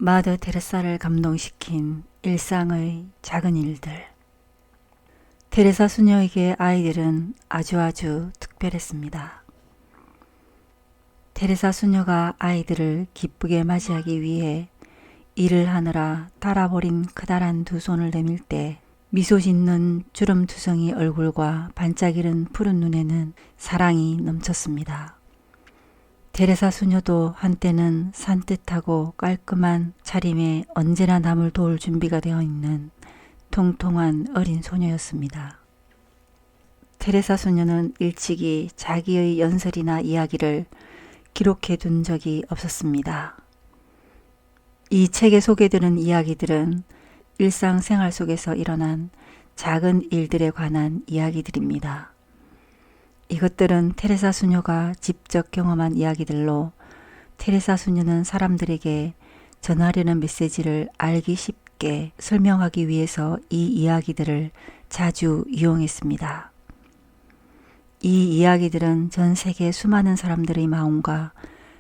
마더 테레사를 감동시킨 일상의 작은 일들. 테레사 수녀에게 아이들은 아주 특별했습니다. 테레사 수녀가 아이들을 기쁘게 맞이하기 위해 일을 하느라 달아버린 커다란 두 손을 내밀 때 미소 짓는 주름투성이 얼굴과 반짝이는 푸른 눈에는 사랑이 넘쳤습니다. 테레사 수녀도 한때는 산뜻하고 깔끔한 차림에 언제나 남을 도울 준비가 되어 있는 통통한 어린 소녀였습니다. 테레사 수녀는 일찍이 자기의 연설이나 이야기를 기록해 둔 적이 없었습니다. 이 책에 소개되는 이야기들은 일상생활 속에서 일어난 작은 일들에 관한 이야기들입니다. 이것들은 테레사 수녀가 직접 경험한 이야기들로 테레사 수녀는 사람들에게 전하려는 메시지를 알기 쉽게 설명하기 위해서 이 이야기들을 자주 이용했습니다. 이 이야기들은 전 세계 수많은 사람들의 마음과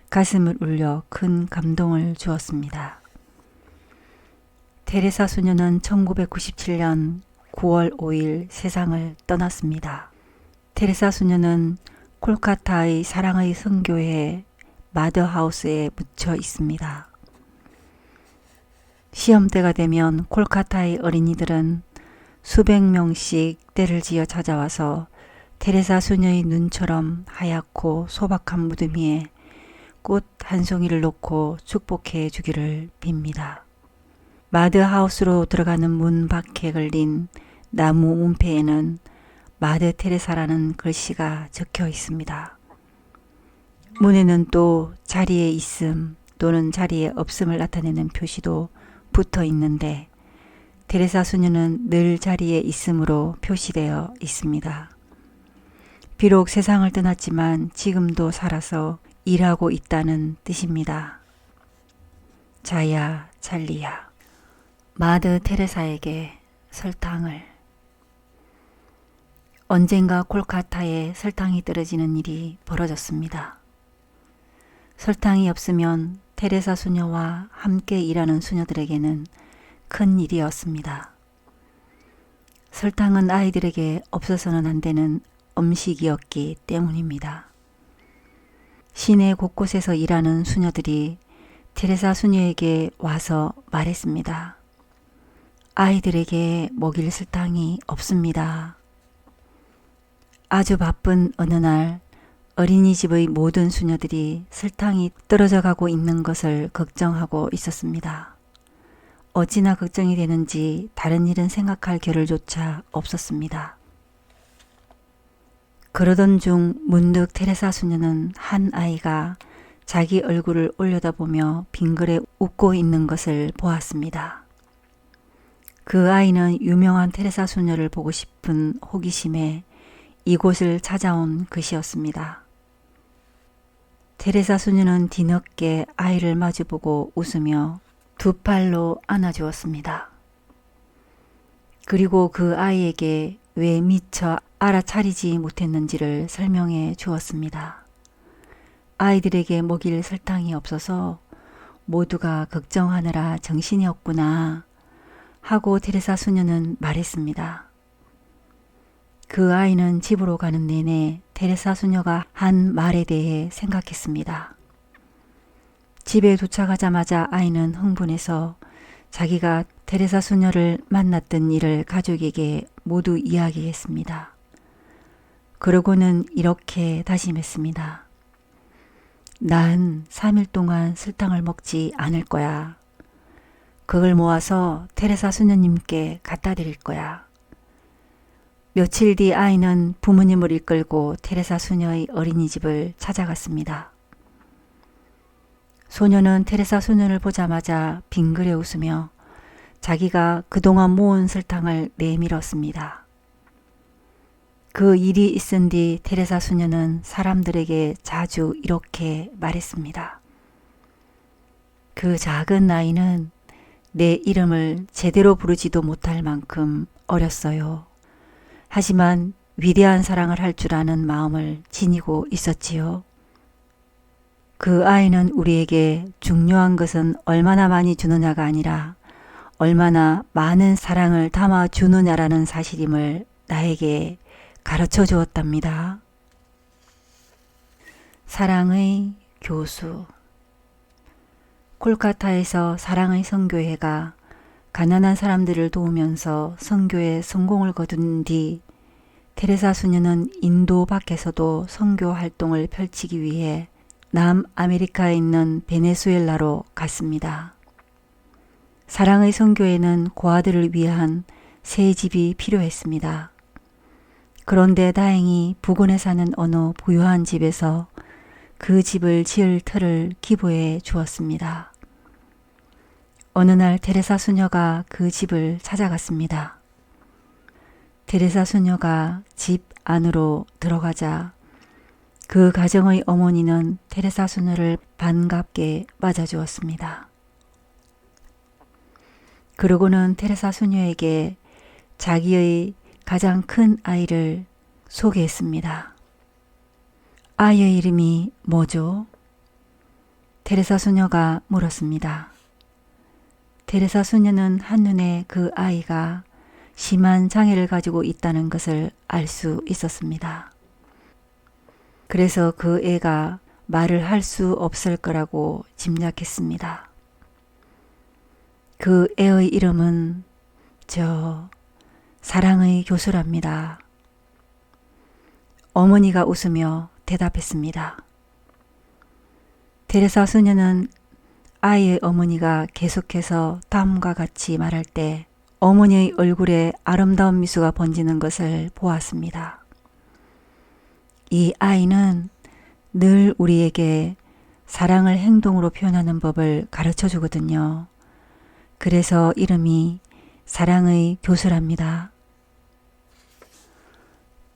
가슴을 울려 큰 감동을 주었습니다. 테레사 수녀는 1997년 9월 5일 세상을 떠났습니다. 테레사 수녀는 콜카타의 사랑의 성교회 마더하우스에 묻혀 있습니다. 시험때가 되면 콜카타의 어린이들은 수백 명씩 떼를 지어 찾아와서 테레사 수녀의 눈처럼 하얗고 소박한 무덤 위에 꽃 한 송이를 놓고 축복해 주기를 빕니다. 마더하우스로 들어가는 문 밖에 걸린 나무 문패에는 마더 테레사라는 글씨가 적혀 있습니다. 문에는 또 자리에 있음 또는 자리에 없음을 나타내는 표시도 붙어 있는데 테레사 수녀는 늘 자리에 있음으로 표시되어 있습니다. 비록 세상을 떠났지만 지금도 살아서 일하고 있다는 뜻입니다. 자야 찰리야. 마더 테레사에게 설탕을. 언젠가 콜카타에 설탕이 떨어지는 일이 벌어졌습니다. 설탕이 없으면 테레사 수녀와 함께 일하는 수녀들에게는 큰 일이었습니다. 설탕은 아이들에게 없어서는 안 되는 음식이었기 때문입니다. 시내 곳곳에서 일하는 수녀들이 테레사 수녀에게 와서 말했습니다. 아이들에게 먹일 설탕이 없습니다. 아주 바쁜 어느 날 어린이집의 모든 수녀들이 설탕이 떨어져 가고 있는 것을 걱정하고 있었습니다. 어찌나 걱정이 되는지 다른 일은 생각할 겨를조차 없었습니다. 그러던 중 문득 테레사 수녀는 한 아이가 자기 얼굴을 올려다보며 빙그레 웃고 있는 것을 보았습니다. 그 아이는 유명한 테레사 수녀를 보고 싶은 호기심에 이곳을 찾아온 것이었습니다. 테레사 수녀는 뒤늦게 아이를 마주보고 웃으며 두 팔로 안아주었습니다. 그리고 그 아이에게 왜 미처 알아차리지 못했는지를 설명해 주었습니다. 아이들에게 먹일 설탕이 없어서 모두가 걱정하느라 정신이 없구나 하고 테레사 수녀는 말했습니다. 그 아이는 집으로 가는 내내 테레사 수녀가 한 말에 대해 생각했습니다. 집에 도착하자마자 아이는 흥분해서 자기가 테레사 수녀를 만났던 일을 가족에게 모두 이야기했습니다. 그러고는 이렇게 다짐했습니다. 난 3일 동안 설탕을 먹지 않을 거야. 그걸 모아서 테레사 수녀님께 갖다 드릴 거야. 며칠 뒤 아이는 부모님을 이끌고 테레사 수녀의 어린이집을 찾아갔습니다. 소녀는 테레사 수녀를 보자마자 빙그레 웃으며 자기가 그동안 모은 설탕을 내밀었습니다. 그 일이 있은 뒤 테레사 수녀는 사람들에게 자주 이렇게 말했습니다. 그 작은 아이는 내 이름을 제대로 부르지도 못할 만큼 어렸어요. 하지만 위대한 사랑을 할 줄 아는 마음을 지니고 있었지요. 그 아이는 우리에게 중요한 것은 얼마나 많이 주느냐가 아니라 얼마나 많은 사랑을 담아 주느냐라는 사실임을 나에게 가르쳐 주었답니다. 사랑의 교수. 콜카타에서 사랑의 선교회가 가난한 사람들을 도우면서 선교에 성공을 거둔 뒤 테레사 수녀는 인도 밖에서도 선교 활동을 펼치기 위해 남아메리카에 있는 베네수엘라로 갔습니다. 사랑의 선교에는 고아들을 위한 새 집이 필요했습니다. 그런데 다행히 부근에 사는 어느 부유한 집에서 그 집을 지을 터를 기부해 주었습니다. 어느 날 테레사 수녀가 그 집을 찾아갔습니다. 테레사 수녀가 집 안으로 들어가자 그 가정의 어머니는 테레사 수녀를 반갑게 맞아주었습니다. 그러고는 테레사 수녀에게 자기의 가장 큰 아이를 소개했습니다. 아이의 이름이 뭐죠? 테레사 수녀가 물었습니다. 테레사 수녀는 한눈에 그 아이가 심한 장애를 가지고 있다는 것을 알 수 있었습니다. 그래서 그 애가 말을 할 수 없을 거라고 짐작했습니다. 그 애의 이름은 사랑의 교수랍니다. 어머니가 웃으며 대답했습니다. 테레사 수녀는 아이의 어머니가 계속해서 다음과 같이 말할 때 어머니의 얼굴에 아름다운 미소가 번지는 것을 보았습니다. 이 아이는 늘 우리에게 사랑을 행동으로 표현하는 법을 가르쳐 주거든요. 그래서 이름이 사랑의 교수랍니다.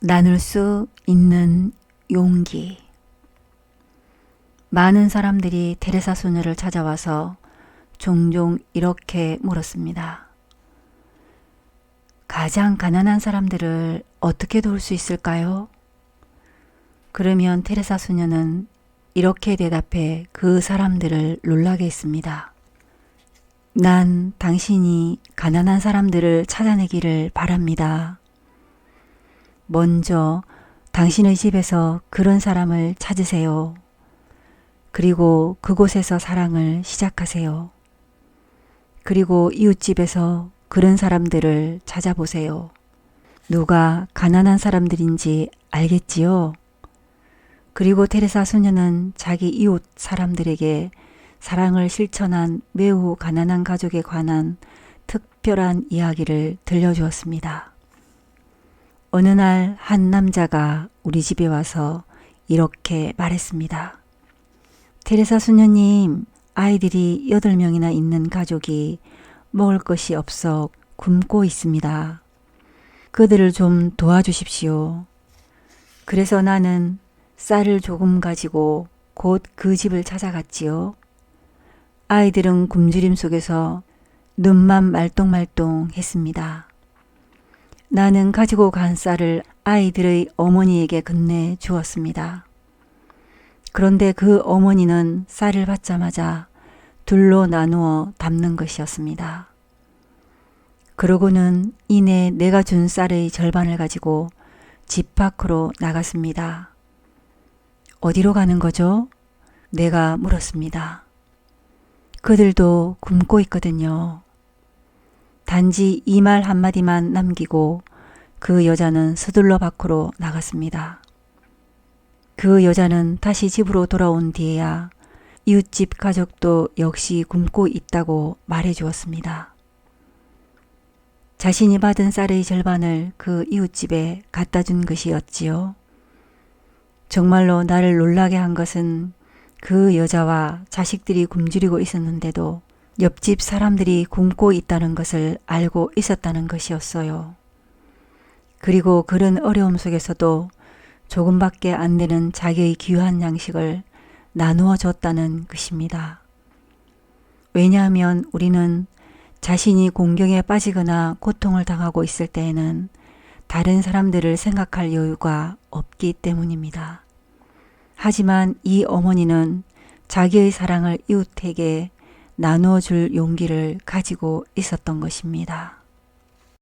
나눌 수 있는 용기. 많은 사람들이 테레사 수녀를 찾아와서 종종 이렇게 물었습니다. 가장 가난한 사람들을 어떻게 도울 수 있을까요? 그러면 테레사 수녀는 이렇게 대답해 그 사람들을 놀라게 했습니다. 난 당신이 가난한 사람들을 찾아내기를 바랍니다. 먼저 당신의 집에서 그런 사람을 찾으세요. 그리고 그곳에서 사랑을 시작하세요. 그리고 이웃집에서 그런 사람들을 찾아보세요. 누가 가난한 사람들인지 알겠지요? 그리고 테레사 수녀는 자기 이웃 사람들에게 사랑을 실천한 매우 가난한 가족에 관한 특별한 이야기를 들려주었습니다. 어느 날 한 남자가 우리 집에 와서 이렇게 말했습니다. 테레사 수녀님, 아이들이 8명이나 있는 가족이 먹을 것이 없어 굶고 있습니다. 그들을 좀 도와주십시오. 그래서 나는 쌀을 조금 가지고 곧 그 집을 찾아갔지요. 아이들은 굶주림 속에서 눈만 말똥말똥 했습니다. 나는 가지고 간 쌀을 아이들의 어머니에게 건네 주었습니다. 그런데 그 어머니는 쌀을 받자마자 둘로 나누어 담는 것이었습니다. 그러고는 이내 내가 준 쌀의 절반을 가지고 집 밖으로 나갔습니다. 어디로 가는 거죠? 내가 물었습니다. 그들도 굶고 있거든요. 단지 이 말 한마디만 남기고 그 여자는 서둘러 밖으로 나갔습니다. 그 여자는 다시 집으로 돌아온 뒤에야 이웃집 가족도 역시 굶고 있다고 말해 주었습니다. 자신이 받은 쌀의 절반을 그 이웃집에 갖다 준 것이었지요. 정말로 나를 놀라게 한 것은 그 여자와 자식들이 굶주리고 있었는데도 옆집 사람들이 굶고 있다는 것을 알고 있었다는 것이었어요. 그리고 그런 어려움 속에서도 조금밖에 안 되는 자기의 귀한 양식을 나누어 줬다는 것입니다. 왜냐하면 우리는 자신이 공경에 빠지거나 고통을 당하고 있을 때에는 다른 사람들을 생각할 여유가 없기 때문입니다. 하지만 이 어머니는 자기의 사랑을 이웃에게 나누어 줄 용기를 가지고 있었던 것입니다.